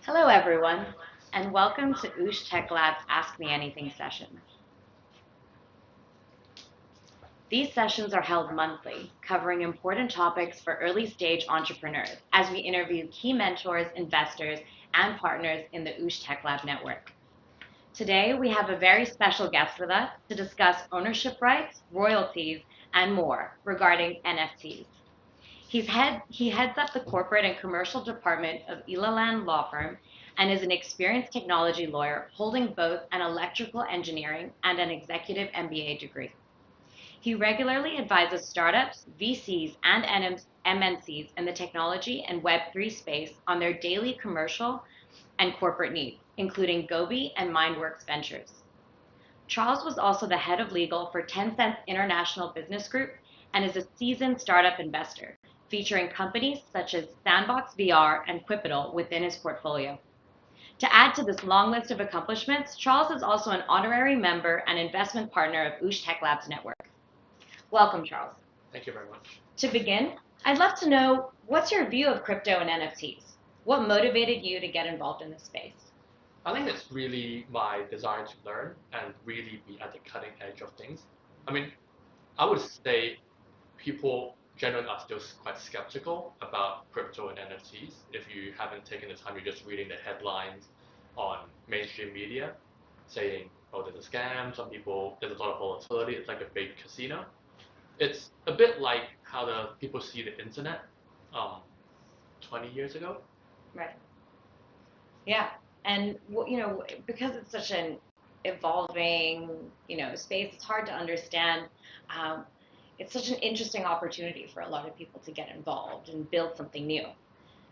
Hello, everyone, and welcome to Oosh Tech Lab's Ask Me Anything session. These sessions are held monthly, covering important topics for early-stage entrepreneurs as we interview key mentors, investors, and partners in the Oosh Tech Lab network. Today, we have a very special guest with us to discuss ownership rights, royalties, and more regarding NFTs. He heads up the corporate and commercial department of ELLALAN law firm and is an experienced technology lawyer holding both an electrical engineering and an executive MBA degree. He regularly advises startups, VCs, and MNCs in the technology and Web3 space on their daily commercial and corporate needs, including Gobi and Mindworks Ventures. Charles was also the head of legal for Tencent's International Business Group and is a seasoned startup investor, featuring companies such as Sandbox VR and Quipital within his portfolio. To add to this long list of accomplishments, Charles is also an honorary member and investment partner of Oosh Tech Labs network. Welcome, Charles. Thank you very much. To begin, I'd love to know, what's your view of crypto and NFTs? What motivated you to get involved in this space? I think it's really my desire to learn and really be at the cutting edge of things. I mean, I would say people generally are still quite skeptical about crypto and NFTs. If you haven't taken the time, you're just reading the headlines on mainstream media saying, oh, there's a scam, there's a lot of volatility, it's like a big casino. It's a bit like how the people see the internet 20 years ago. Right. Yeah. And because it's such an evolving, space, it's hard to understand. Um, it's such an interesting opportunity for a lot of people to get involved and build something new.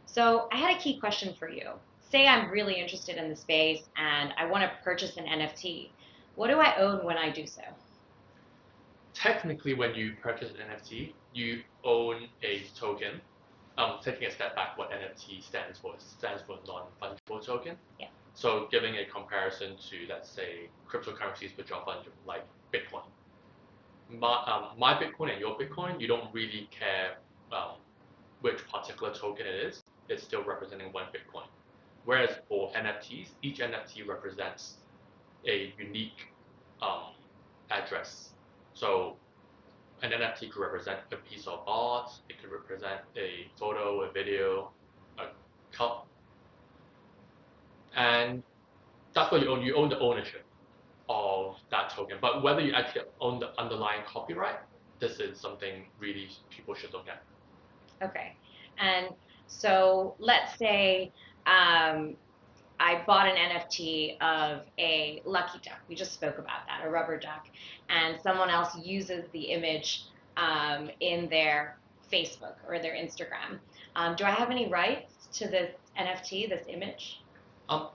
So I had a key question for you. Say I'm really interested in the space and I want to purchase an NFT. What do I own when I do so? Technically, when you purchase an NFT, you own a token. Taking a step back, what NFT stands for non-fungible token. Yeah. So giving a comparison to, let's say, cryptocurrencies which are fungible, like Bitcoin. My Bitcoin and your Bitcoin, you don't really care which particular token it is. It's still representing one Bitcoin. Whereas for NFTs, each NFT represents a unique address. So an NFT could represent a piece of art, it could represent a photo, a video, a cup, and that's what you own. You own the ownership of that token. But whether you actually own the underlying copyright, this is something really people should look at. Okay. And so let's say I bought an NFT of a lucky duck. We just spoke about that, a rubber duck, and someone else uses the image in their Facebook or their Instagram. Do I have any rights to this NFT, this image?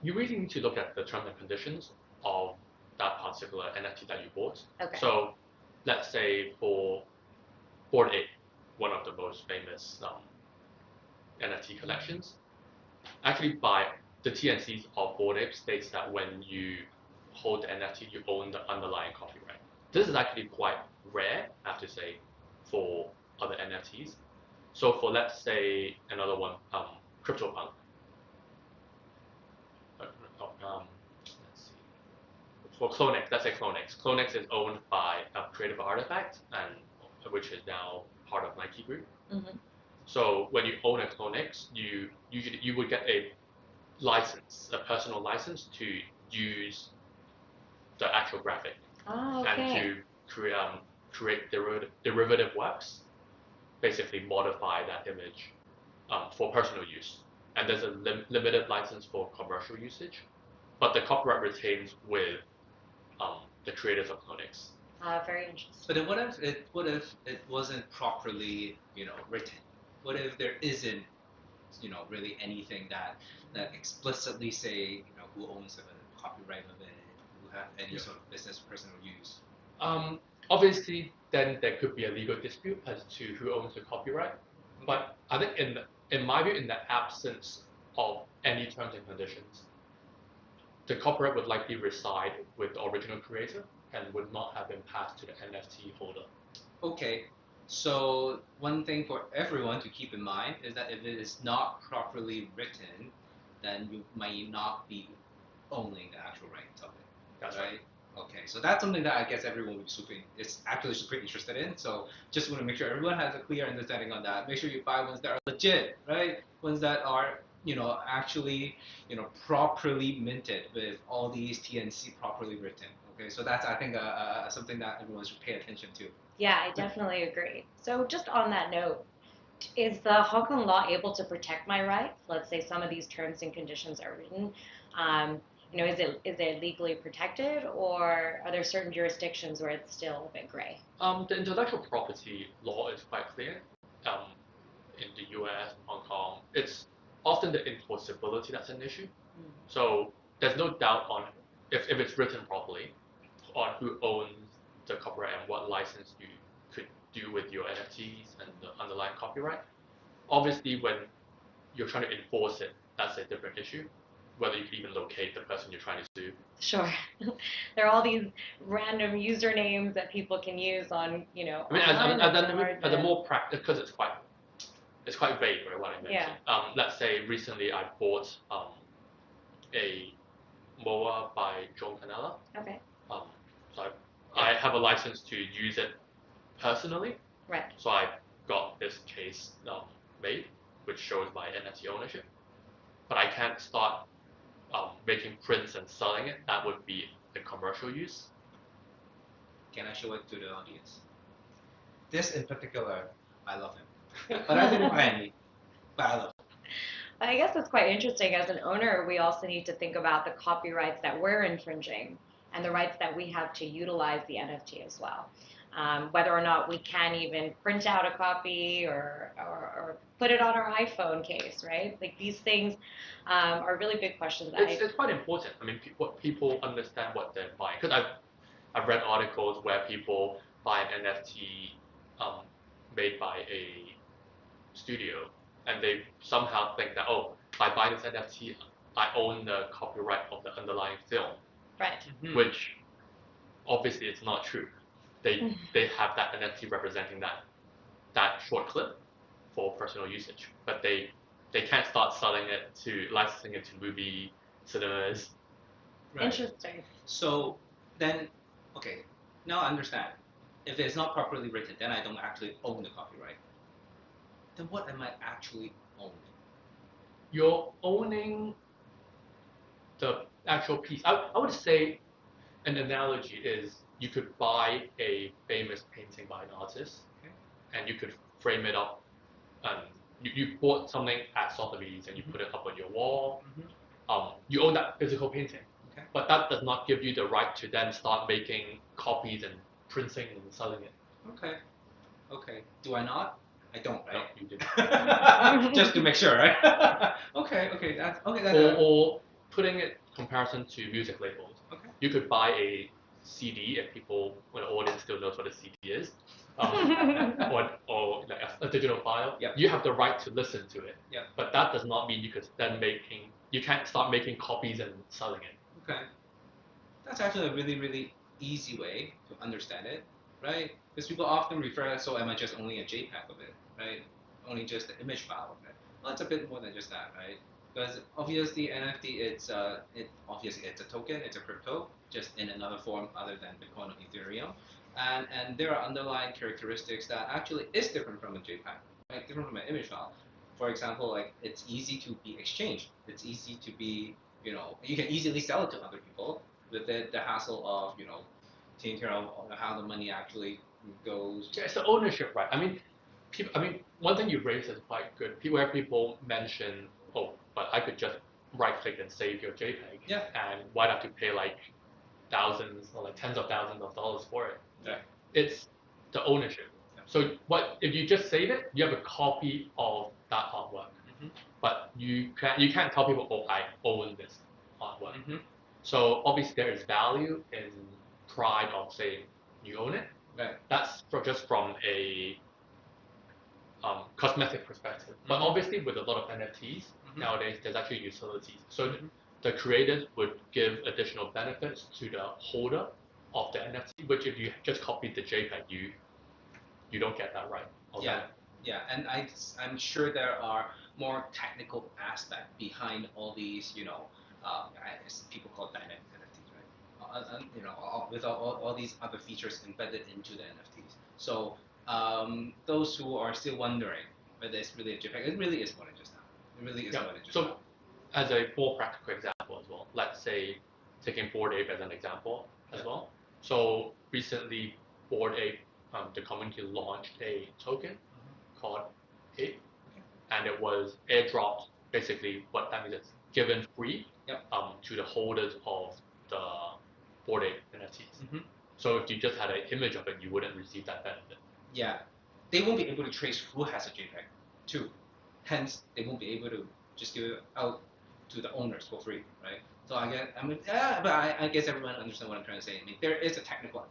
You really need to look at the terms and conditions of that particular NFT that you bought. Okay. So let's say for Bored Ape, one of the most famous NFT collections, actually by the TNCs of Bored Ape states that when you hold the NFT, you own the underlying copyright. This is actually quite rare, I have to say, for other NFTs. So for, let's say, another one, CryptoPunk. Let's see. For Clonex, let's say Clonex. Clonex is owned by Creative Artifact, and which is now part of Nike Group. Mm-hmm. So when you own a Clonex, you would get a license, a personal license to use the actual graphic. Oh, okay. And to create derivative works, basically modify that image for personal use. And there's a limited license for commercial usage, but the copyright retains with the creators of Clonex. Very interesting. But then what if it wasn't properly, written? What if there isn't, really anything that explicitly say, who owns the copyright of it, who have any sort of business personal use? Obviously, then there could be a legal dispute as to who owns the copyright. But I think in my view, in the absence of any terms and conditions, the copyright would likely reside with the original creator and would not have been passed to the NFT holder. Okay, so one thing for everyone to keep in mind is that if it is not properly written, then you might not be owning the actual rights of it. That's right? Okay, so that's something that I guess everyone would be is actually super interested in. So just want to make sure everyone has a clear understanding on that. Make sure you buy ones that are legit, right? Ones that are, actually, properly minted with all these TNC properly written. Okay, so that's, I think, something that everyone should pay attention to. Yeah, I definitely agree. So just on that note, is the Hong Kong law able to protect my rights? Let's say some of these terms and conditions are written. Is it legally protected, or are there certain jurisdictions where it's still a bit gray? The intellectual property law is quite clear. Um, in the US, Hong Kong, it's often the enforceability that's an issue. So there's no doubt on if it's written properly on who owns the copyright and what license you could do with your NFTs and the underlying copyright. Obviously, when you're trying to enforce it, that's a different issue. Whether you can even locate the person you're trying to sue. Sure. There are all these random usernames that people can use on, I mean, online. as a more practical, because it's quite vague, right? What I mentioned. Yeah. Let's say recently I bought a MOA by John Canella. Okay. So I have a license to use it personally. Right. So I got this case made, which shows my NFT ownership. But I can't start making prints and selling it. That would be the commercial use. Can I show it to the audience? This in particular, I love him. But I didn't buy any. But I love him. I guess it's quite interesting. As an owner, we also need to think about the copyrights that we're infringing and the rights that we have to utilize the NFT as well. Whether or not we can even print out a copy or put it on our iPhone case, right? Like these things are really big questions. It's quite important. I mean, what people understand what they're buying. Because I've read articles where people buy an NFT made by a studio, and they somehow think that, oh, by buying this NFT, I own the copyright of the underlying film. Right. Which obviously it's not true. They have that NFT representing that short clip for personal usage, but they can't start selling it to licensing it to movie cinemas. Right. Interesting. So then, okay, now I understand. If it's not properly written, then I don't actually own the copyright. Then what am I actually owning? You're owning the actual piece. I would say an analogy is you could buy a famous painting by an artist, Okay. and you could frame it up. You bought something at Sotheby's and you put it up on your wall. You own that physical painting, Okay. but that does not give you the right to then start making copies and printing and selling it. Okay. Okay. Do I not? I don't, No, right? you didn't. Just to make sure, right? Okay. Okay. That's okay. Or putting it comparison to music labels. Okay. You could buy a CD if when the audience still knows what a CD is, or like a digital file. Yep. You have the right to listen to it. Yep. But that does not mean you can't start making copies and selling it. Okay. That's actually a really, really easy way to understand it, right? Because people often refer, so am I just only a JPEG of it, right? Only just the image file of it. Well, it's a bit more than just that, right? Because obviously NFT, obviously it's a token, it's a crypto, just in another form other than Bitcoin or Ethereum, and there are underlying characteristics that actually is different from a JPEG, right? Different from an image file. For example, like it's easy to be exchanged. It's easy to be, you can easily sell it to other people with the hassle of, taking care of how the money actually goes. Yeah, it's the ownership, right? I mean, one thing you raised is quite good. Where people mention, oh, but I could just right-click and save your JPEG. Yeah. And why do I have to pay like thousands or like tens of thousands of dollars for it? Yeah. It's the ownership. Yeah. So if you just save it, you have a copy of that artwork. But you can't tell people, oh, I own this artwork. So obviously there is value in pride of saying you own it. Right. That's just from a cosmetic perspective. But obviously with a lot of NFTs nowadays, there's actually utilities. So the creators would give additional benefits to the holder of the NFT, which if you just copied the JPEG, you don't get that right. Yeah. Yeah, and I'm sure there are more technical aspect behind all these, people call it dynamic NFTs, right? With all these other features embedded into the NFTs. So those who are still wondering whether it's really a JPEG, it really is more than just that. It really is Yeah. more than just So that. as a more practical example as well, let's say taking Bored Ape as an example as Yeah. well. So recently, Bored Ape, the community launched a token called Ape, and it was airdropped. Basically, what that means is given free Yep. To the holders of the Bored Ape NFTs. Mm-hmm. So if you just had an image of it, you wouldn't receive that benefit. Yeah, they won't be able to trace who has a JPEG too. Hence, they won't be able to just give it out to the owners for free, right? So I guess everyone understands what I'm trying to say. I mean, there is a technical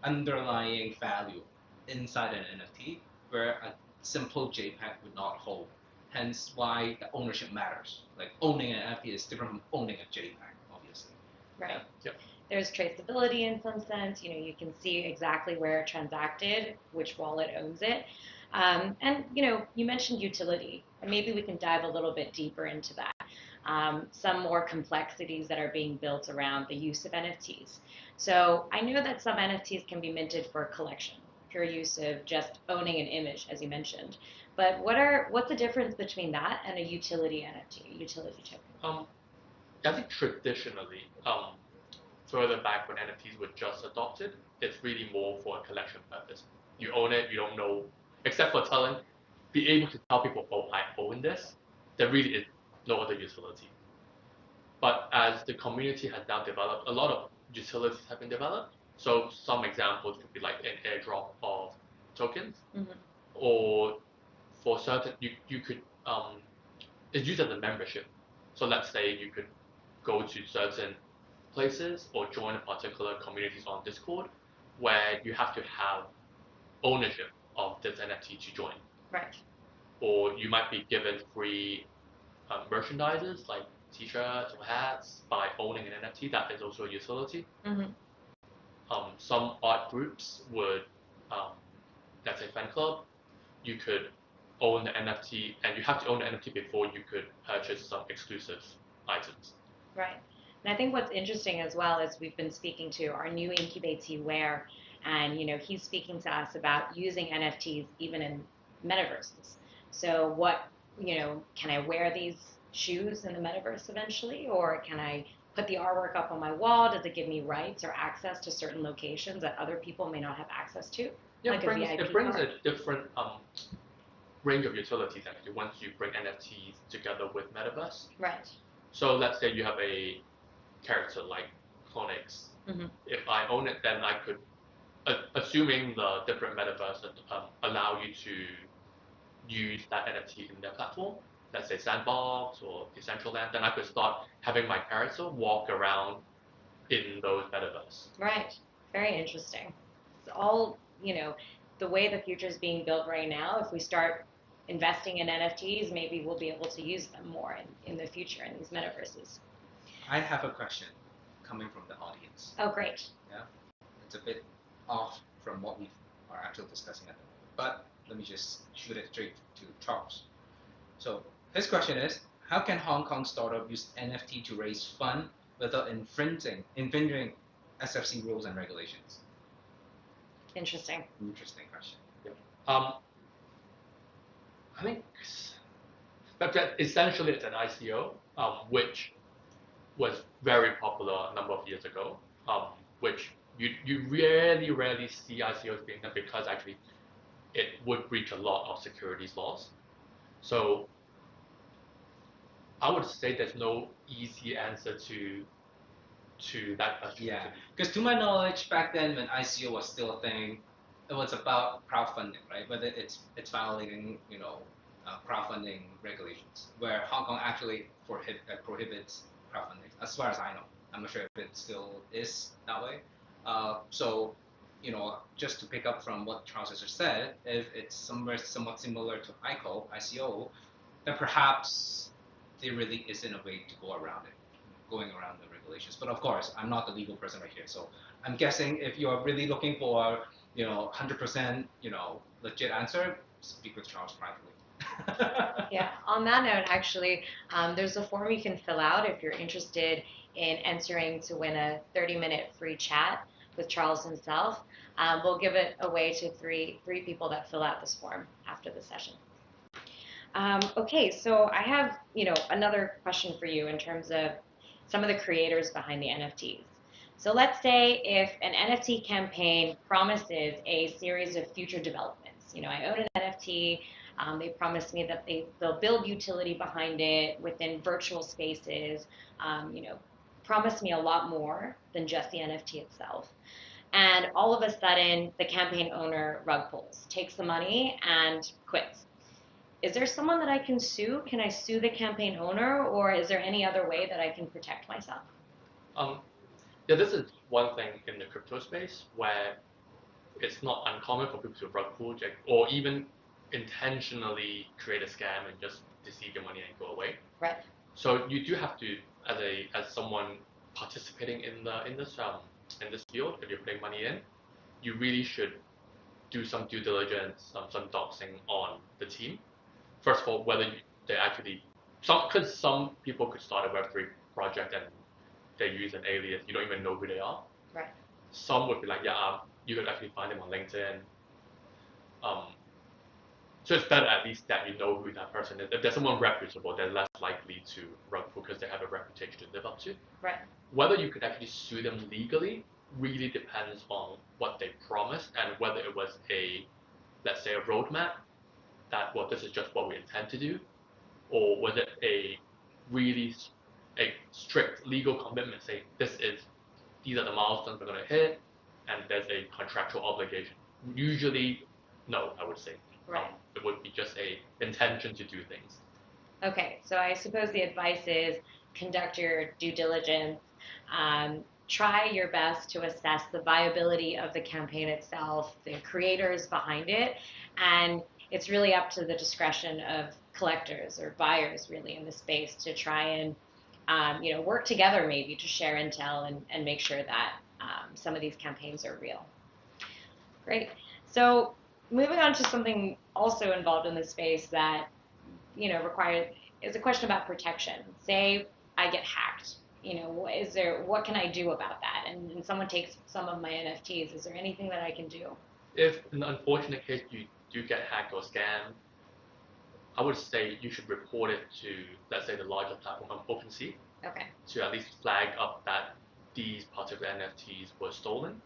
underlying value inside an NFT where a simple JPEG would not hold. Hence, why the ownership matters. Like owning an NFT is different from owning a JPEG, obviously. Right. Yep. There's traceability in some sense. You can see exactly where it transacted, which wallet owns it. And you mentioned utility, and maybe we can dive a little bit deeper into that. Some more complexities that are being built around the use of NFTs. So I know that some NFTs can be minted for collection, pure use of just owning an image, as you mentioned. But what's the difference between that and a utility NFT, a utility token? I think traditionally, further back when NFTs were just adopted, it's really more for a collection purpose. You own it, you don't know, except for be able to tell people, oh, I own this. There really is no other utility. But as the community has now developed, a lot of utilities have been developed. So some examples could be like an airdrop of tokens, Mm-hmm. or for certain, you could it's used as a membership. So let's say you could go to certain places or join a particular communities on Discord where you have to have ownership of this NFT to join. Right. Or you might be given free merchandises like t-shirts or hats by owning an NFT. That is also a utility. Mm-hmm. Some art groups would, let's say fan club, you could own the NFT, and you have to own the NFT before you could purchase some exclusive items. Right. And I think what's interesting as well is we've been speaking to our new incubatee Ware, and he's speaking to us about using NFTs even in metaverses. So can I wear these shoes in the metaverse eventually, or can I put the artwork up on my wall? Does it give me rights or access to certain locations that other people may not have access to? Yeah, like it brings a different range of utilities actually once you bring NFTs together with Metaverse. Right. So let's say you have a character like Clonex. Mm-hmm. If I own it, then I could, assuming the different Metaverse allow you to use that NFT in their platform, let's say Sandbox or Decentraland, then I could start having my character walk around in those Metaverse. Right. Very interesting. It's all, the way the future is being built right now, if we start investing in NFTs, maybe we'll be able to use them more in the future in these metaverses. I have a question coming from the audience. Oh, great. Yeah, it's a bit off from what we are actually discussing at the moment, but let me just shoot it straight to Charles. So his question is, how can Hong Kong startup use NFT to raise fund without infringing SFC rules and regulations? Interesting. Interesting question. I think that essentially it's an ICO, which was very popular a number of years ago, which you rarely see ICOs being done because actually it would breach a lot of securities laws. So I would say there's no easy answer to that question. Yeah, because to my knowledge, back then when ICO was still a thing, it was about crowdfunding, right? Whether it's violating, crowdfunding regulations, where Hong Kong actually prohibits crowdfunding, as far as I know. I'm not sure if it still is that way. So, just to pick up from what Charles has just said, if it's somewhat similar to ICO, then perhaps there really isn't a way to go around it, going around the regulations. But of course, I'm not the legal person right here, so I'm guessing if you're really looking for 100% legit answer, speak with Charles privately. Yeah, on that note, actually, there's a form you can fill out if you're interested in entering to win a 30-minute free chat with Charles himself. We'll give it away to three people that fill out this form after the session. Okay, so I have, another question for you in terms of some of the creators behind the NFTs. So let's say if an NFT campaign promises a series of future developments. I own an NFT. They promise me that they'll build utility behind it within virtual spaces. Promise me a lot more than just the NFT itself. And all of a sudden, the campaign owner rug pulls, takes the money, and quits. Is there someone that I can sue? Can I sue the campaign owner, or is there any other way that I can protect myself? Yeah, this is one thing in the crypto space where it's not uncommon for people to rug pull or even intentionally create a scam and just deceive your money and go away. Right. So you do have to, as someone participating in this field, if you're putting money in, you really should do some due diligence, some doxing on the team. First of all, whether they actually because some people could start a Web3 project and they use an alias, you don't even know who they are. Right. Some would be like, you could actually find them on LinkedIn. So it's better at least that you know who that person is. If there's someone reputable, they're less likely to rug pull because they have a reputation to live up to. Right. Whether you could actually sue them legally really depends on what they promised and whether it was let's say a roadmap that, well, this is just what we intend to do, or was it a strict legal commitment saying these are the milestones we're going to hit, and there's a contractual obligation. Usually, no, I would say. Right. It would be just a intention to do things. Okay, so I suppose the advice is conduct your due diligence, try your best to assess the viability of the campaign itself, the creators behind it, and it's really up to the discretion of collectors or buyers really in the space to try and work together maybe to share intel and make sure that some of these campaigns are real. Great. So moving on to something also involved in the space that is a question about protection. Say I get hacked. What can I do about that? And someone takes some of my NFTs. Is there anything that I can do? If in the unfortunate case you do get hacked or scammed, I would say you should report it to, let's say, the larger platform on OpenSea. Okay. To at least flag up that these particular NFTs were stolen.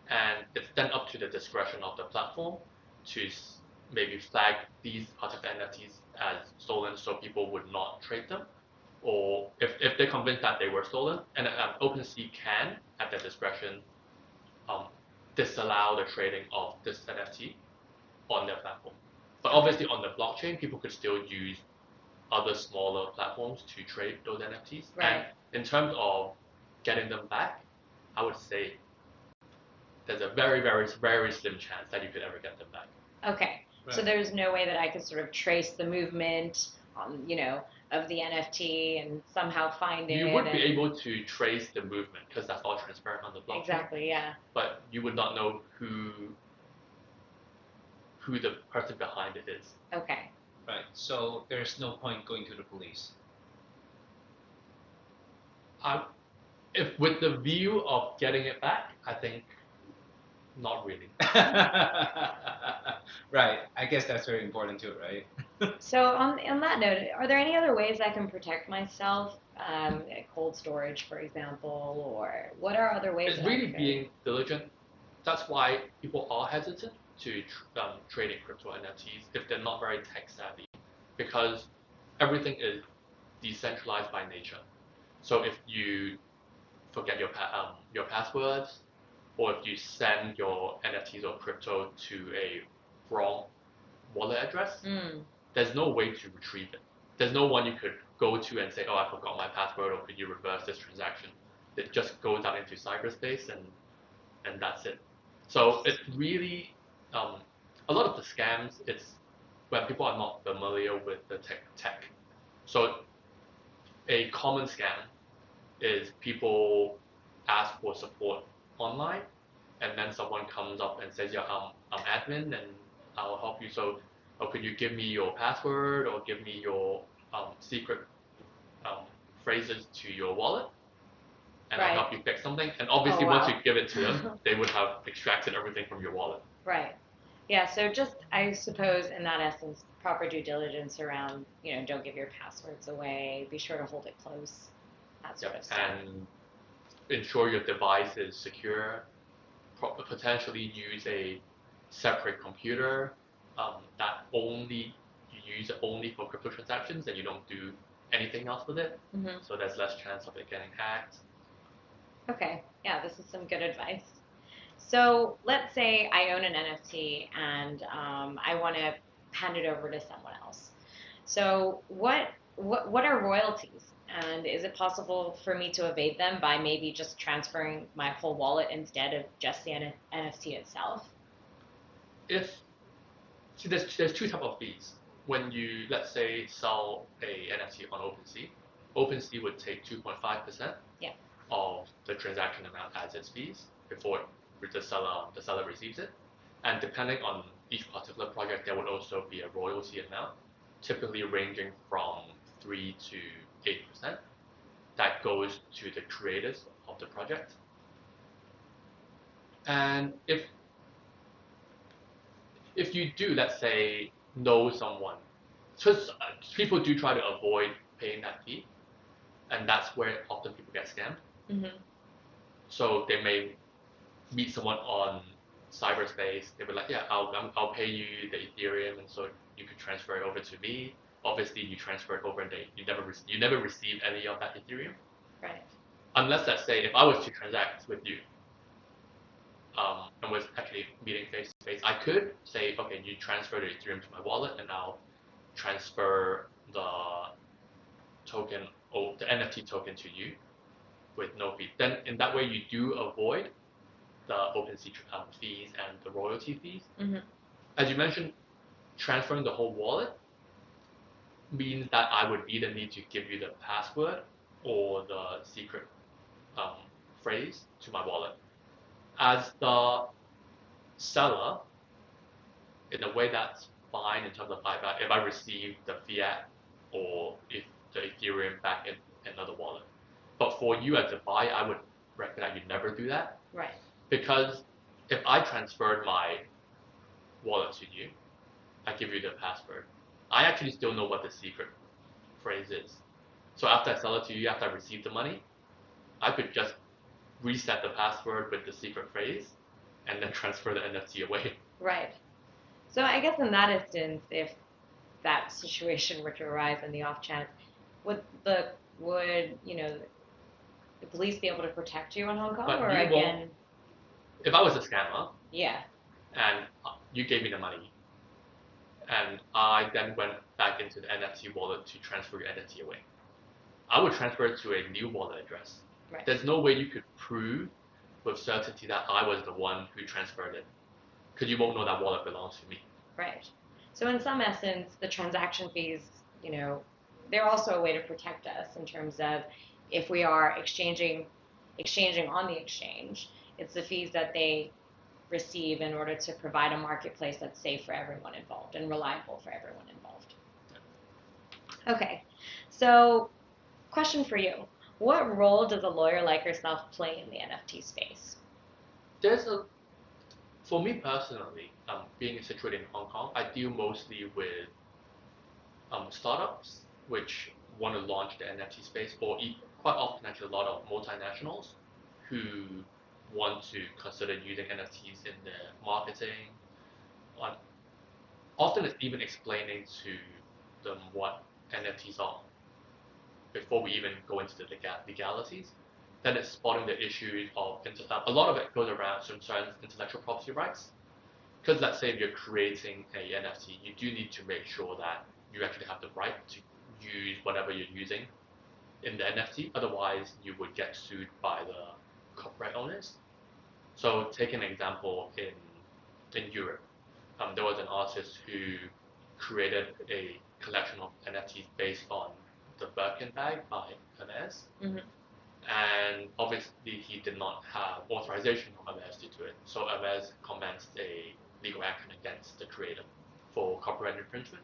And it's then up to the discretion of the platform to maybe flag these particular NFTs as stolen so people would not trade them. Or if they're convinced that they were stolen, and OpenSea can, at their discretion, disallow the trading of this NFT on their platform. But obviously on the blockchain, people could still use other smaller platforms to trade those NFTs. Right. And in terms of getting them back, I would say there's a very, very, very slim chance that you could ever get them back. Okay. Right. So there's no way that I could sort of trace the movement, of the NFT and somehow find it. You would be able to trace the movement because that's all transparent on the blockchain. Exactly, yeah. But you would not know who the person behind it is. Okay. Right. So there's no point going to the police. If with the view of getting it back, I think not really. Right. I guess that's very important too, right? So on that note, are there any other ways I can protect myself? Cold storage, for example, or what are other ways? It's really being diligent. That's why people are hesitant to trading crypto NFTs if they're not very tech savvy, because everything is decentralized by nature. So if you forget your passwords, or if you send your NFTs or crypto to a wrong wallet address, there's no way to retrieve it. There's no one you could go to and say, oh, I forgot my password, or could you reverse this transaction? It just goes out into cyberspace and that's it. So it's really, a lot of the scams, it's when people are not familiar with the tech. So a common scam is people ask for support online, and then someone comes up and says, yeah, I'm admin and I'll help you. So or could you give me your password or give me your secret phrases to your wallet, and I'll help you fix something. And obviously, once you give it to them, they would have extracted everything from your wallet. Right. Yeah, so just, I suppose, in that essence, proper due diligence around, don't give your passwords away, be sure to hold it close, that sort of stuff. And ensure your device is secure, potentially use a separate computer that only you use it only for crypto transactions and you don't do anything else with it. So there's less chance of it getting hacked. Okay, yeah, this is some good advice. So let's say I own an NFT and I want to hand it over to someone else. So what are royalties? And is it possible for me to evade them by maybe just transferring my whole wallet instead of just the NFT itself? See, there's two types of fees. When you, let's say, sell a NFT on OpenSea, OpenSea would take 2.5% of the transaction amount as its fees before the seller receives it. And depending on each particular project, there would also be a royalty amount, typically ranging from 3 to 8%, that goes to the creators of the project. And if you do, let's say, know someone, because people do try to avoid paying that fee, and that's where often people get scammed. So they may meet someone on cyberspace. They were like, yeah, I'll pay you the Ethereum, and so you could transfer it over to me. Obviously, you transfer it over, and you never receive any of that Ethereum. Right. Unless, let's say, if I was to transact with you, and was actually meeting face to face, I could say, okay, you transfer the Ethereum to my wallet, and I'll transfer the token or the NFT token to you with no fee. Then in that way, you do avoid the OpenSea fees and the royalty fees. As you mentioned, transferring the whole wallet means that I would either need to give you the password or the secret phrase to my wallet. As the seller, in a way that's fine in terms of buyback if I receive the fiat or if the Ethereum back in another wallet. But for you as a buyer, I would recommend that you never do that. Right. Because if I transferred my wallet to you, I give you the password, I actually still know what the secret phrase is. So after I sell it to you, after I receive the money, I could just reset the password with the secret phrase and then transfer the NFT away. Right. So I guess in that instance, if that situation were to arise in the off chance, would the police be able to protect you in Hong Kong? But or you again? Won't, if I was a scammer, yeah, and you gave me the money, and I then went back into the NFT wallet to transfer your NFT away, I would transfer it to a new wallet address. Right. There's no way you could prove with certainty that I was the one who transferred it, because you won't know that wallet belongs to me. Right. So in some essence, the transaction fees, they're also a way to protect us in terms of if we are exchanging on the exchange, it's the fees that they receive in order to provide a marketplace that's safe for everyone involved and reliable for everyone involved. Okay, so question for you. What role does a lawyer like yourself play in the NFT space? For me personally, being situated in Hong Kong, I deal mostly with startups which want to launch the NFT space, or quite often actually a lot of multinationals who want to consider using NFTs in their marketing. Often it's even explaining to them what NFTs are before we even go into the legalities. Then it's spotting the issues of a lot of it goes around certain intellectual property rights. Because let's say if you're creating a NFT, you do need to make sure that you actually have the right to use whatever you're using in the NFT. Otherwise, you would get sued by the copyright owners. So take an example in Europe. There was an artist who created a collection of NFTs based on the Birkin bag by Hermes. And obviously he did not have authorization from Hermes to do it. So Hermes commenced a legal action against the creator for copyright infringement.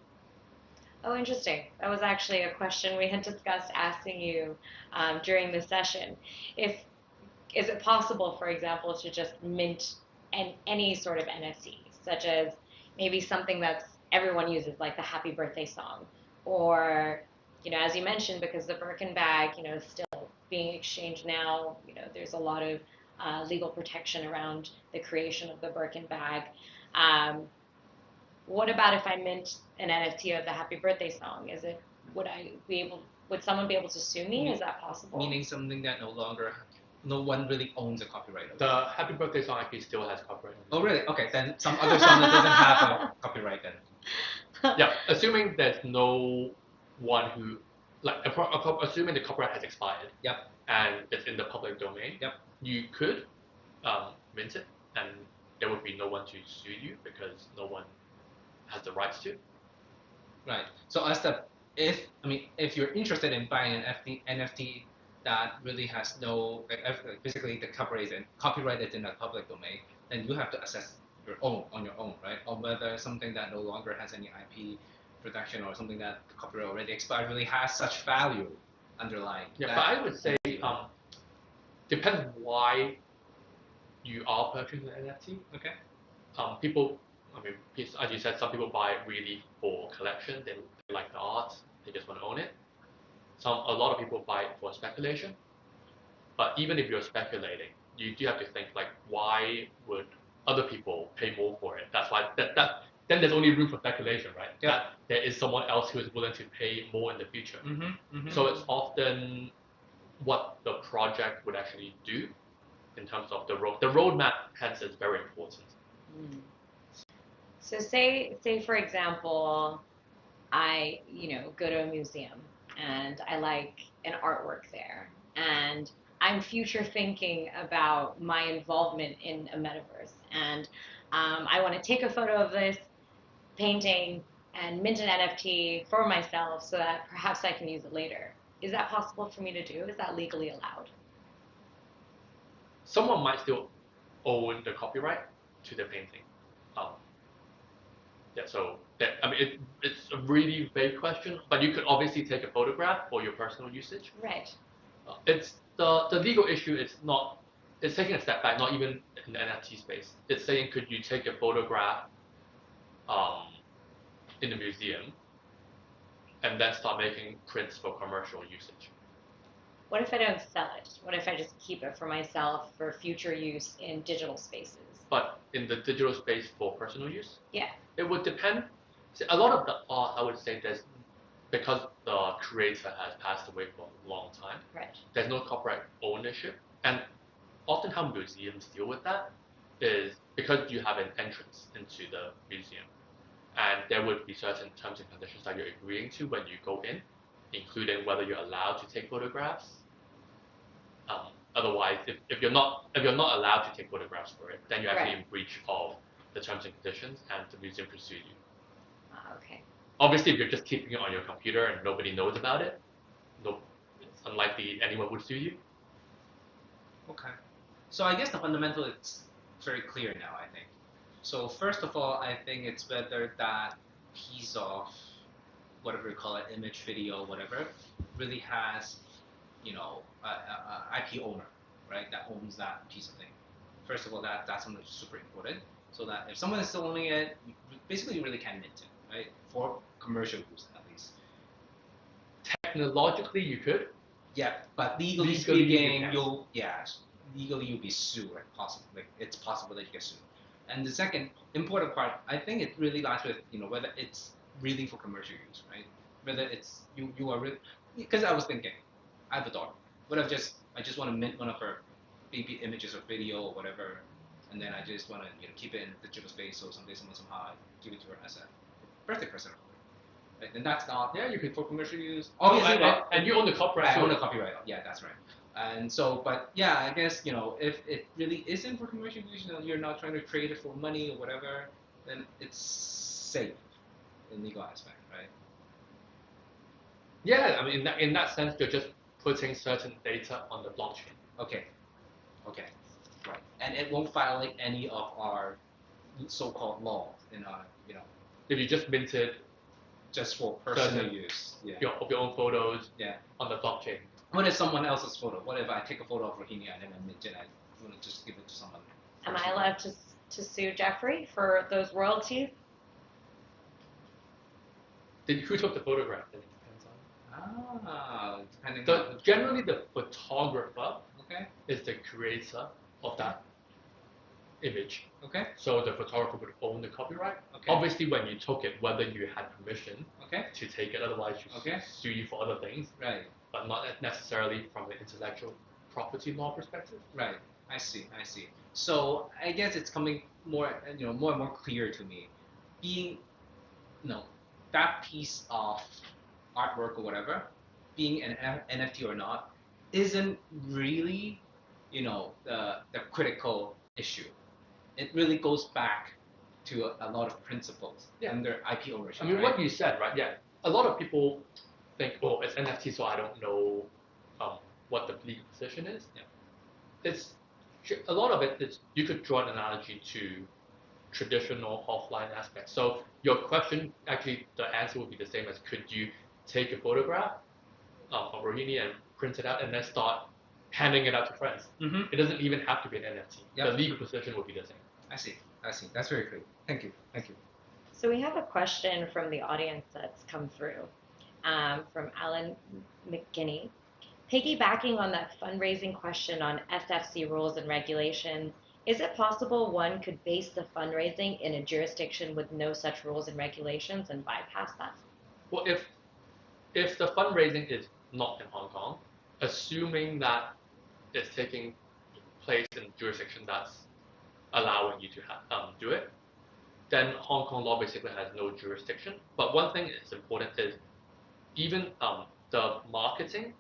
Oh, interesting. That was actually a question we had discussed asking you during the session. Is it possible, for example, to just mint any sort of NFT, such as maybe something that's everyone uses, like the Happy Birthday song, or as you mentioned, because the Birkin bag, is still being exchanged now. There's a lot of legal protection around the creation of the Birkin bag. What about if I mint an NFT of the Happy Birthday song? Would someone be able to sue me? Is that possible? Meaning something that no one really owns a copyright of. The Happy Birthday song IP still has copyright. Oh, really? Okay, then some other song that doesn't have a copyright then. Yeah, assuming there's no one who, assuming the copyright has expired. Yep. And it's in the public domain. Yep. You could mint it, and there would be no one to sue you because no one has the rights to. Right. So if you're interested in buying an NFT that really has no, basically the copyright is in the public domain, then you have to assess on your own, right? Or whether something that no longer has any IP protection or something that the copyright already expired really has such value underlying. Yeah, but I would say depends why you are purchasing an NFT. Okay. People, as you said, some people buy it really for collection. They like the art. They just want to own it. A lot of people buy it for speculation. But even if you're speculating, you do have to think why would other people pay more for it? That's why then there's only room for speculation, right? Yeah. That there is someone else who is willing to pay more in the future. Mm-hmm, mm-hmm. So it's often what the project would actually do in terms of the road. The roadmap, hence, is very important. So say for example, I go to a museum and I like an artwork there, and I'm future thinking about my involvement in a metaverse, and I want to take a photo of this painting and mint an NFT for myself so that perhaps I can use it later. Is that possible for me to do? Is that legally allowed? Someone might still own the copyright to the painting. So it's a really vague question, but you could obviously take a photograph for your personal usage. Right. It's the legal issue is not. It's taking a step back, not even in the NFT space. It's saying, could you take a photograph in the museum and then start making prints for commercial usage? What if I don't sell it? What if I just keep it for myself for future use in digital spaces? But in the digital space for personal use? Yeah. It would depend. See, a lot of the art, I would say, because the creator has passed away for a long time. Right. There's no copyright ownership, and often how museums deal with that is because you have an entrance into the museum, and there would be certain terms and conditions that you're agreeing to when you go in, including whether you're allowed to take photographs. Otherwise, if you're not allowed to take photographs for it, then you're actually in breach of the terms and conditions, and the museum could sue you. Okay. Obviously, if you're just keeping it on your computer and nobody knows about it, it's unlikely anyone would sue you. Okay. So I guess the fundamental is very clear now, I think. So first of all, I think it's whether that piece of whatever you call it, image, video, whatever, really has, IP owner, right? That owns that piece of thing. First of all, that's something super important. So that if someone is still owning it, basically you really can't mint it, right? For commercial use, at least. Technologically, you could. Yeah, but legally speaking, legally you'll be sued, it's possible that you get sued. And the second important part, I think it really lies with, whether it's really for commercial use, right? Whether it's you are really, because I was thinking, I have a daughter. What if I just want to mint one of her baby images or video or whatever, and then I just want to keep it in the digital space, so someday somehow I give it to her as a birthday present. Right? And that's not you could for commercial use. Obviously, and you own the copyright. I own the copyright. Yeah, that's right. And so, but yeah, I guess if it really isn't for commercial use, you're not trying to trade it for money or whatever, then it's safe in legal aspect, right? Yeah, in that sense, you're just putting certain data on the blockchain. Okay, right, and it won't violate any of our so-called laws in our if you just minted just for personal certain use. Yeah. of your own photos Yeah. on the blockchain. What if someone else's photo? What if I take a photo of Rohini and then I mint it? I want to just give it to someone. Am I allowed to sue Jeffrey for those royalties? Who took the photograph? Then it depends on. Depending on Generally, the photographer Okay. is the creator of that image. Okay. So the photographer would own the copyright. Okay. Obviously, when you took it, whether you had permission Okay. to take it, otherwise you sue you for other things, Right. but not necessarily from an intellectual property law perspective. Right. I see. So I guess it's coming more and more clear to me. Being, that piece of artwork or whatever, being an NFT or not, isn't really, the critical issue. It really goes back to a lot of principles under IP ownership. I mean, right? what you said, right? Yeah. A lot of people think, oh, it's NFT, so I don't know what the legal position is. Yeah. It's a lot of it is, you could draw an analogy to traditional offline aspects. So your question, actually, the answer would be the same as, could you take a photograph of Rohini and print it out and then start handing it out to friends? Mm-hmm. It doesn't even have to be an NFT. Yep. The legal position would be the same. I see. That's very clear. Thank you. So we have a question from the audience that's come through from Alan McGinney. Piggybacking on that fundraising question on SFC rules and regulations, is it possible one could base the fundraising in a jurisdiction with no such rules and regulations and bypass that? Well, if the fundraising is not in Hong Kong, assuming that it's taking place in a jurisdiction that's allowing you to do it, then Hong Kong law basically has no jurisdiction. But one thing that's important is even the marketing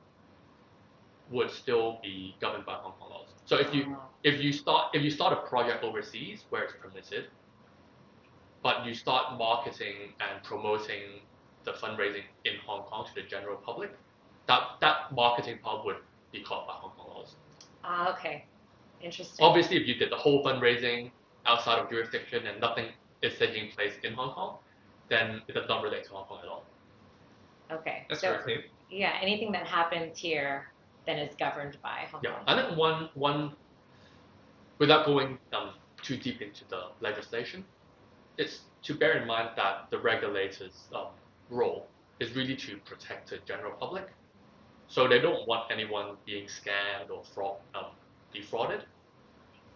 would still be governed by Hong Kong laws. So if you start a project overseas where it's permitted, but you start marketing and promoting the fundraising in Hong Kong to the general public, that marketing part would be caught by Hong Kong laws. Okay. Interesting. Obviously, if you did the whole fundraising outside of jurisdiction and nothing is taking place in Hong Kong, then it does not relate to Hong Kong at all. Okay. That's very clear. Yeah, anything that happens here then is governed by Hong Kong. I think one without going too deep into the legislation, it's to bear in mind that the regulator's role is really to protect the general public. So they don't want anyone being scammed or defrauded.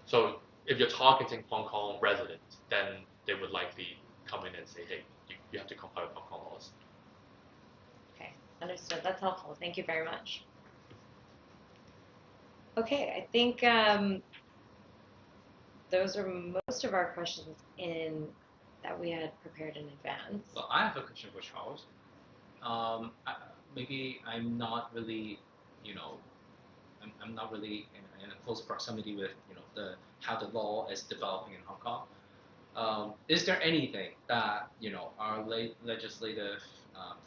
So if you're targeting Hong Kong residents, then they would likely come in and say, hey, you have to comply with Hong Kong laws. Okay, understood. That's helpful. Thank you very much. Okay, I think those are most of our questions that we had prepared in advance. Well, I have a question for Charles. Maybe I'm not really, I'm not really in a close proximity with, how the law is developing in Hong Kong. Is there anything that, our legislative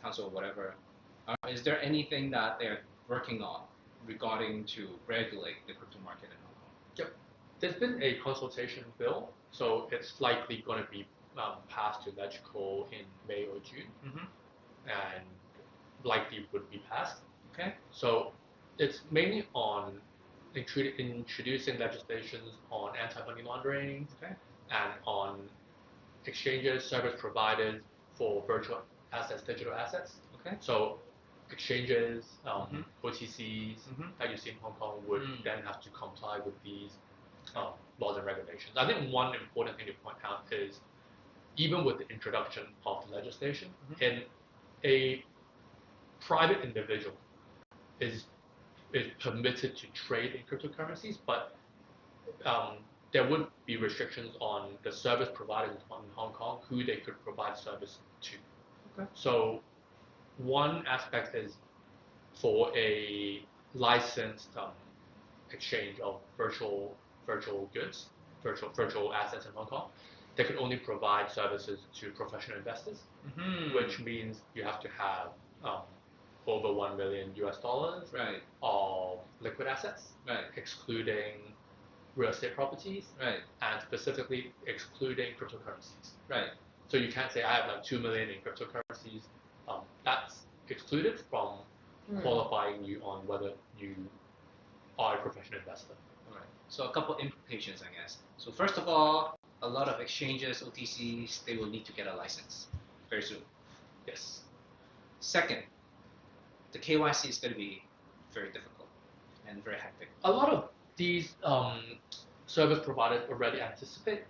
council or whatever, is there anything that they're working on regarding to regulate the crypto market in Hong Kong? Yep. There's been a consultation bill, so it's likely going to be passed to LegCo in May or June, and likely would be passed. Okay. So it's mainly on introducing legislations on anti-money laundering, and on exchanges, service providers for virtual assets, digital assets. Okay. So exchanges, OTCs that you see in Hong Kong would then have to comply with these laws and regulations. I think one important thing to point out is, even with the introduction of the legislation, in a private individual is permitted to trade in cryptocurrencies, but there would be restrictions on the service providers in Hong Kong who they could provide service to. Okay. So one aspect is for a licensed exchange of virtual goods, virtual assets in Hong Kong, they could only provide services to professional investors, which means you have to have over $1 million of liquid assets, excluding real estate properties, and specifically excluding cryptocurrencies. Right. So you can't say I have like 2 million in cryptocurrencies. That's excluded from qualifying you on whether you are a professional investor. All right. So a couple implications, I guess. So first of all, a lot of exchanges, OTCs, they will need to get a license very soon. Yes. Second, the KYC is going to be very difficult and very hectic. A lot of these service providers already anticipate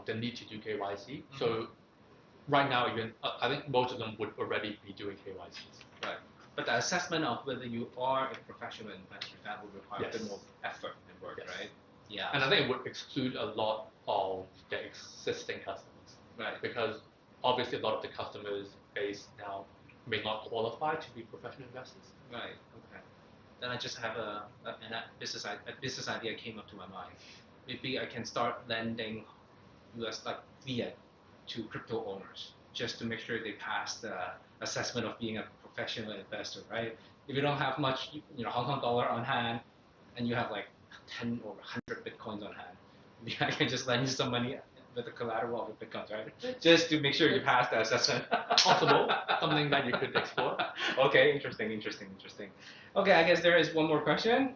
the need to do KYC. So right now, even I think most of them would already be doing KYCs. Right. But the assessment of whether you are a professional investor, that would require a bit more effort and work, right? Yeah. And I think it would exclude a lot of the existing customers. Right. Because obviously a lot of the customers base now may not qualify to be professional investors. Right. Okay. Then I just have a business idea came up to my mind. Maybe I can start lending US like fiat to crypto owners just to make sure they pass the assessment of being a professional investor, right? If you don't have much, Hong Kong dollar on hand, and you have like 10 or 100 bitcoins on hand, maybe I can just lend you some money with the collateral of the bitcoins, right? Just to make sure you pass the assessment. Possible, something that you could explore. Okay, interesting. Okay, I guess there is one more question.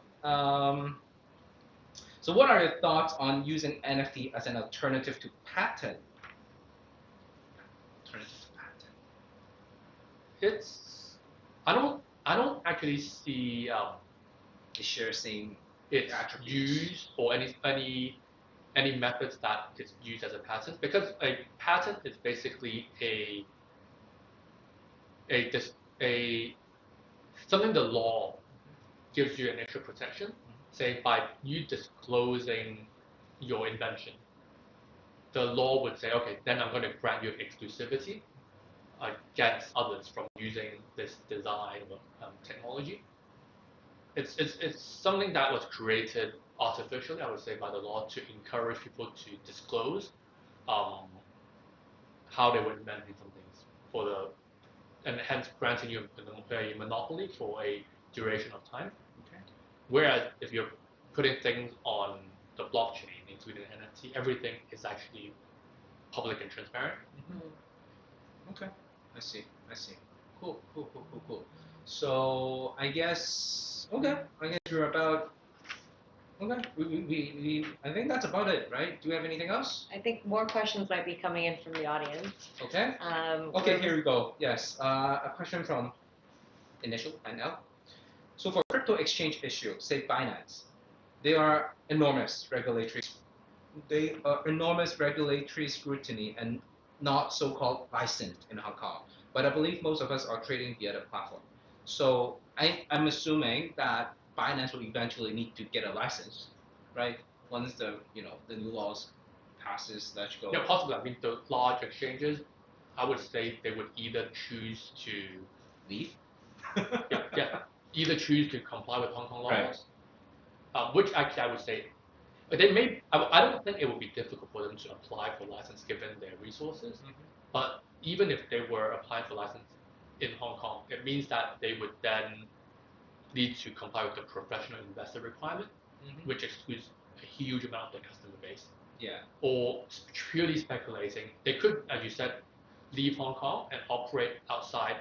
So what are your thoughts on using NFT as an alternative to patent? It's I don't actually see They share same it's attributes. used or any methods that is used as a patent, because a patent is basically a something the law gives you an extra protection, say by you disclosing your invention. The law would say, okay, then I'm going to grant you exclusivity against others from using this design or technology. It's something that was created artificially, I would say, by the law to encourage people to disclose how they were inventing some things and hence granting you a monopoly for a duration of time. Okay. Whereas if you're putting things on the blockchain, including NFT, everything is actually public and transparent. Okay, I see. Cool. So I guess we're about. Okay, we I think that's about it, right? Do we have anything else? I think more questions might be coming in from the audience. Okay. Okay, here we go. Yes, a question from Initial NL. So for crypto exchange issue, say Binance, they are enormous regulatory scrutiny and not so-called licensed in Hong Kong. But I believe most of us are trading via the platform. So I'm assuming that Binance will eventually need to get a license, right? Once the new laws passes, let's go. Yeah, possibly. I mean, the large exchanges, I would say they would either choose to leave. Either choose to comply with Hong Kong laws, Right. Which actually I would say they may. I don't think it would be difficult for them to apply for license given their resources. But even if they were applying for license in Hong Kong, it means that they would then need to comply with the professional investor requirement, which excludes a huge amount of their customer base. Yeah. Or purely speculating, they could, as you said, leave Hong Kong and operate outside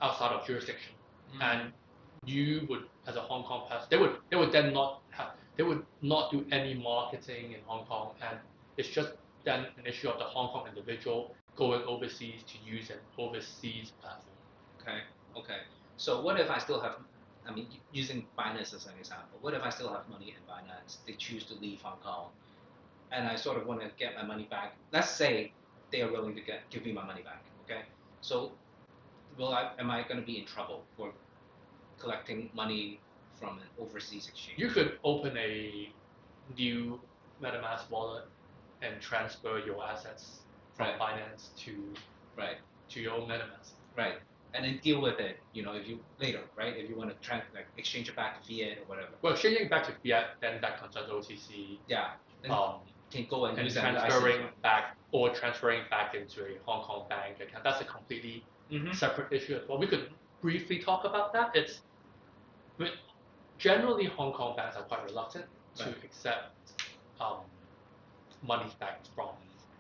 of jurisdiction, and you would, as a Hong Kong person, they would then not do any marketing in Hong Kong, and it's just then an issue of the Hong Kong individual going overseas to use an overseas platform. Okay. So what if I still have, using Binance as an example, what if I still have money in Binance, they choose to leave Hong Kong, and I sort of want to get my money back. Let's say they are willing to give me my money back, okay? So am I going to be in trouble for collecting money from an overseas exchange? You could open a new MetaMask wallet and transfer your assets from Binance to your own MetaMask. Right. And then deal with it, if you later, right? If you want to exchange it back to fiat or whatever. Well, exchanging back to fiat, then that concerns OTC. Yeah. Can go and use transferring back into a Hong Kong bank account. That's a completely separate issue as well. We could briefly talk about that. Generally Hong Kong banks are quite reluctant to accept money back from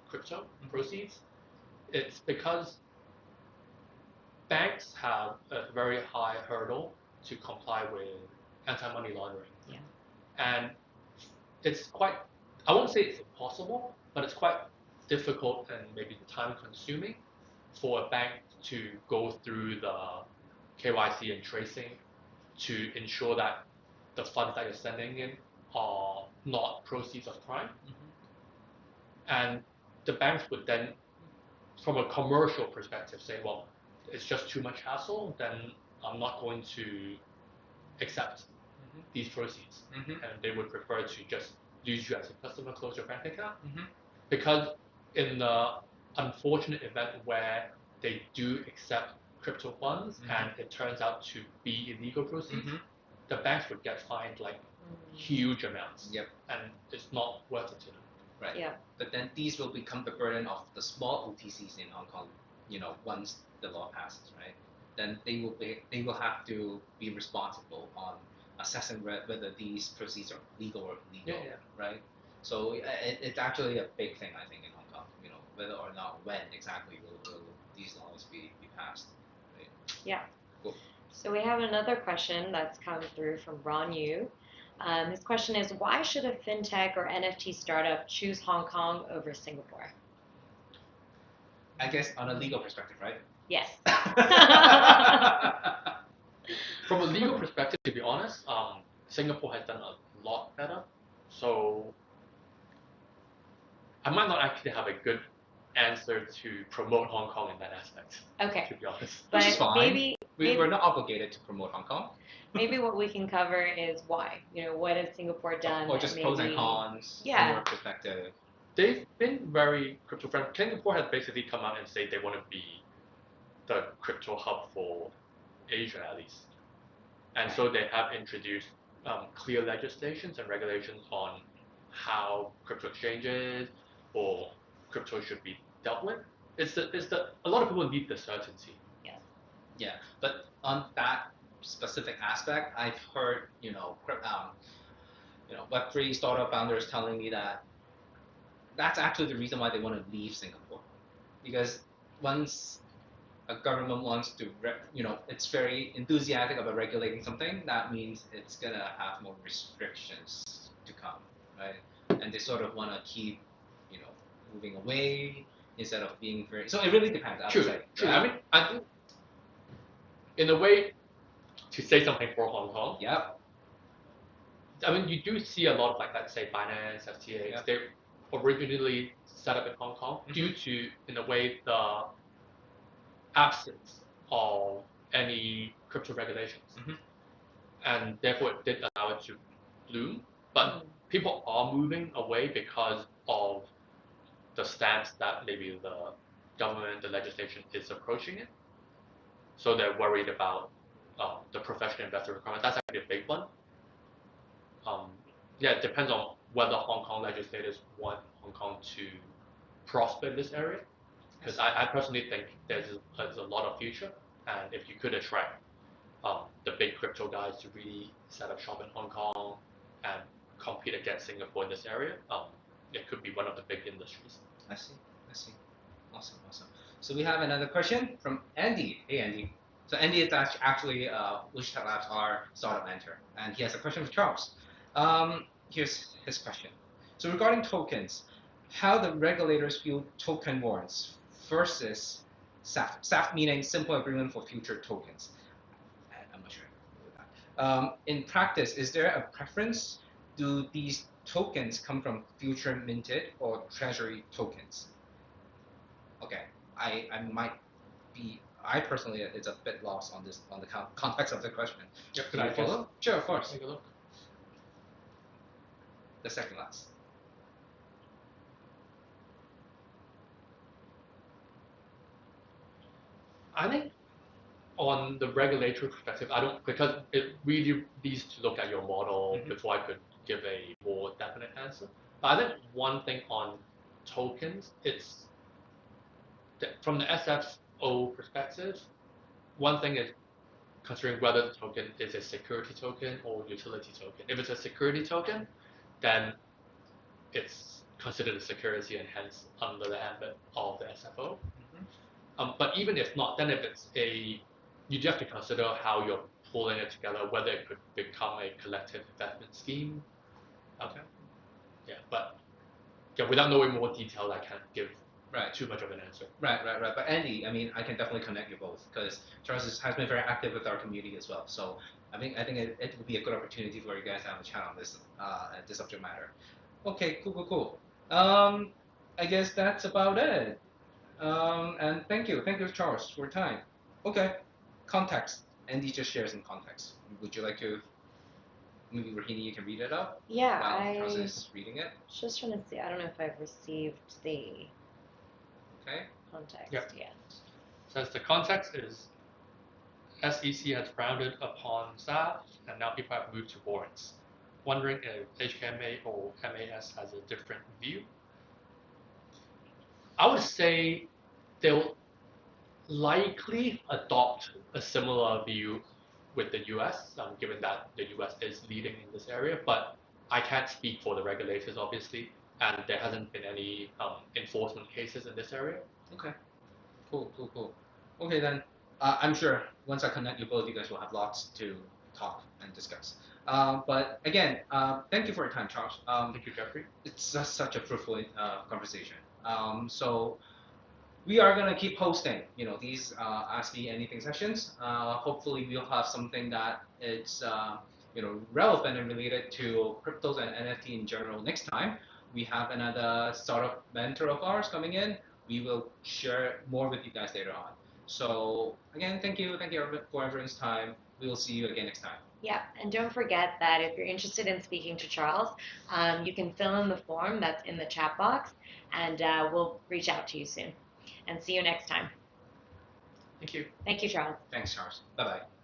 crypto proceeds, it's because banks have a very high hurdle to comply with anti-money laundering. Yeah. And it's quite, I won't say it's impossible, but it's quite difficult and maybe time consuming for a bank to go through the KYC and tracing to ensure that the funds that you're sending in are not proceeds of crime. And the banks would then, from a commercial perspective, say, well, it's just too much hassle, then I'm not going to accept these proceeds. And they would prefer to just use you as a customer, close your bank account. Because in the unfortunate event where they do accept crypto funds and it turns out to be illegal proceeds, the banks would get fined like huge amounts. Yep. And it's not worth it to them. Right. Yeah. But then these will become the burden of the small OTCs in Hong Kong, once the law passes, right? Then they will have to be responsible on assessing whether these proceeds are legal or illegal, right? So it's actually a big thing, I think, in Hong Kong, whether or not when exactly will these laws be passed, right? Yeah. Cool. So we have another question that's come through from Ron Yu. His question is, why should a fintech or NFT startup choose Hong Kong over Singapore? I guess on a legal perspective, right? Yes. From a legal perspective, to be honest, Singapore has done a lot better. So I might not actually have a good answer to promote Hong Kong in that aspect. Okay. To be honest. But Which is fine. maybe We're not obligated to promote Hong Kong. maybe what we can cover is why. What has Singapore done? Or just pros and cons from your perspective. They've been very crypto friendly. Singapore has basically come out and say they want to be the crypto hub for Asia at least. And so they have introduced clear legislations and regulations on how crypto exchanges or crypto should be dealt with. A lot of people need the certainty. Yes. Yeah, but on that specific aspect, I've heard Web3 startup founders telling me that that's actually the reason why they want to leave Singapore, because once a government wants to, it's very enthusiastic about regulating something, that means it's gonna have more restrictions to come, right? And they sort of want to keep, moving away instead of being very. So it really depends. I would say. True. Right? I mean, I think, in a way, to say something for Hong Kong. Yep. I mean, you do see a lot of let's say, Binance, FTX. Yep. They originally set up in Hong Kong due to, in a way, the absence of any crypto regulations, and therefore it did allow it to bloom. But people are moving away because of the stance that maybe the government, the legislation is approaching it. So they're worried about the professional investor requirement. That's actually a big one. It depends on whether Hong Kong legislators want Hong Kong to prosper in this area. Because I personally think there's a lot of future, and if you could attract the big crypto guys to really set up shop in Hong Kong and compete against Singapore in this area, it could be one of the big industries. I see. Awesome. So we have another question from Andy. Hey, Andy. So Andy is actually Ush Tech Labs, our startup mentor, and he has a question for Charles. Here's his question. So regarding tokens, how the regulators view token warrants versus SAF. SAF meaning simple agreement for future tokens. I'm not sure about that. In practice, is there a preference? Do these tokens come from future minted or treasury tokens? Okay, I personally, it's a bit lost on the context of the question. Yep, Could I follow? Sure, of course. Take a look. The second last. I think on the regulatory perspective, I don't, because it really needs to look at your model before I could give a more definite answer. But I think one thing on tokens, it's from the SFO perspective, one thing is considering whether the token is a security token or utility token. If it's a security token, then it's considered a security and hence under the ambit of the SFO. Mhm. But even if not, then if it's you do have to consider how you're pulling it together, whether it could become a collective investment scheme. Okay. Yeah, but yeah, without knowing more detail, I can't give Right. too much of an answer. Right. But Andy, I mean, I can definitely connect you both because has been very active with our community as well. So I think it would be a good opportunity for you guys to have a chat on this subject matter. Okay, cool. I guess that's about it. And thank you, Charles, for your time. Okay, context. Andy just shares some context. Would you like to, maybe Rahini, you can read it out Yeah, while Charles I is reading it? just trying to see. I don't know if I've received the Okay. context Yep. yet. Says the context is SEC has frowned upon SAF, and now people have moved to warrants. Wondering if HKMA or MAS has a different view. I would say they'll likely adopt a similar view with the US, given that the US is leading in this area, but I can't speak for the regulators, obviously, and there hasn't been any enforcement cases in this area. Okay. Cool. Okay then, I'm sure once I connect you both, you guys will have lots to talk and discuss. But again, thank you for your time, Charles. Thank you, Jeffrey. It's just such a fruitful conversation. So we are gonna keep hosting, these Ask Me Anything sessions. Hopefully, we'll have something that it's relevant and related to cryptos and NFT in general next time. We have another startup mentor of ours coming in. We will share more with you guys later on. So again, thank you for everyone's time. We will see you again next time. Yeah, and don't forget that if you're interested in speaking to Charles, you can fill in the form that's in the chat box, and we'll reach out to you soon. And see you next time. Thank you. Thank you, Charles. Thanks, Charles. Bye bye.